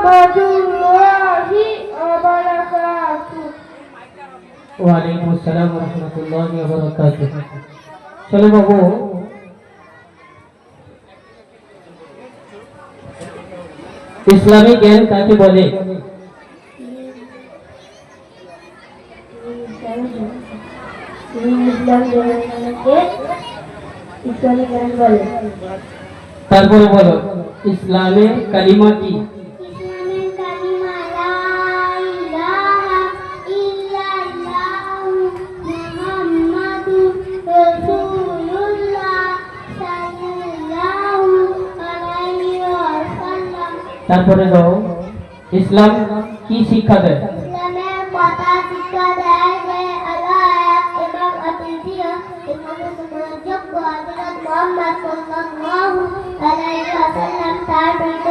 রাহমাতুল্লাহি ওয়া বারাকাতুহু। ওয়া আলাইকুম আসসালাম ওয়া রাহমাতুল্লাহি ওয়া বারাকাতুহু। চলো বাবু, ইসলামী জ্ঞান কাকে বলে? তারপরে বলো ইসলামের কালিমা কি? ইসলামের কালিমা লা ইলাহা ইল্লাল্লাহু মুহাম্মাদুর রাসূলুল্লাহ সাল্লাল্লাহু আলাইহি ওয়াসাল্লাম। তারপরে দাও ইসলাম কি শিক্ষা দেয়? ইসলামের কথা শিক্ষা দেয় যে আল্লাহ এক এবং অদ্বিতীয় এবং যোগ্য হযরত মুহাম্মদ সাল্লাল্লাহু আলাইহি ওয়াসাল্লাম তার প্রেরিত।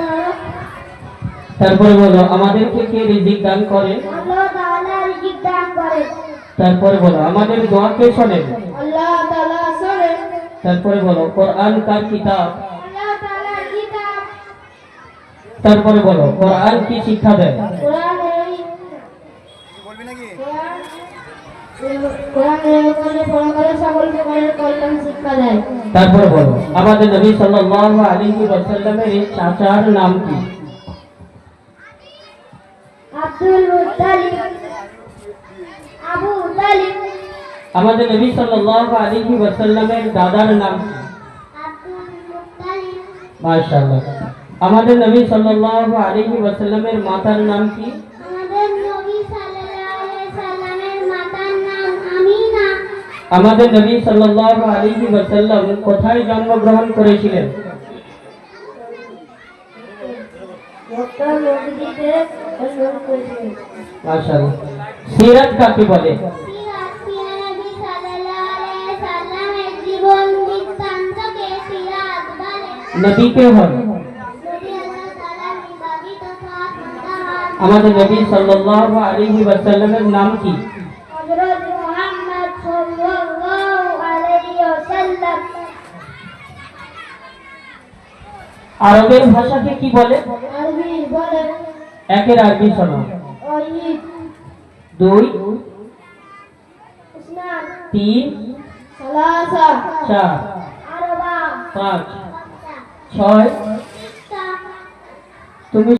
তারপরে বলো আমাদেরকে কে রিজিক দান করে? আল্লাহ তাআলা রিজিক দান করে। তারপরে বলো আমাদের দোয়া কে শোনে? আল্লাহ তাআলা শোনে। তারপরে বলো কোরআন কার কিতাব? আল্লাহ তাআলার কিতাব। তারপরে বলো কোরআন কি শিক্ষা দেয়? কোরআন বলবি নাকি? কোরআনের উপরে পড়া সকল প্রকারের কল্যাণ শিক্ষা দেয়। তারপরে বলো আমাদের নবী সাল্লাল্লাহু আলাইহি ওয়াসাল্লামের চাচার নাম কি? Abdul Muttalib, Abu Talib. আমাদের নবী সাল্লাল্লাহু আলাইহি ওয়াসাল্লামের দাদার নাম কি? Abdul Muttalib. মাশাআল্লাহ। আমাদের নবী সাল্লাল্লাহু আলাইহি ওয়াসাল্লামের মাতার নাম কি? আমাদের নবী সাল্লাল্লাহু আলাইহি সাল্লামের মাতার নাম আমিনা। আমাদের নবী সাল্লাল্লাহু আলাইহি ওয়াসাল্লাম কোথায় জন্মগ্রহণ করেছিলেন? মক্কা মসজিদে জন্ম করেছিলেন। মাশাআল্লাহ। সিরাত কাকে বলে? সিরাত নবী সাল্লাল্লাহু আলাইহি সাল্লামের জীবন বৃত্তান্তকে সিরাত বলে। নবী কে হন? নবী আল্লাহ তাআলার নির্বাচিত খাস বান্দা। আমাদের নবী সাল্লাল্লাহু আলাইহি ওয়াসাল্লামের নাম কি? হযরত মুহাম্মদ সাল্লাল্লাহু আলাইহি ওয়াসাল্লাম। আরবের ভাষাকে কি বলে? আরবি বলে একের আরবি শোনো। ওয়াহিদ, 2 ইসনান, 3 সালাসা, 4 আরবা, 5 6 সিত্তা। তুমি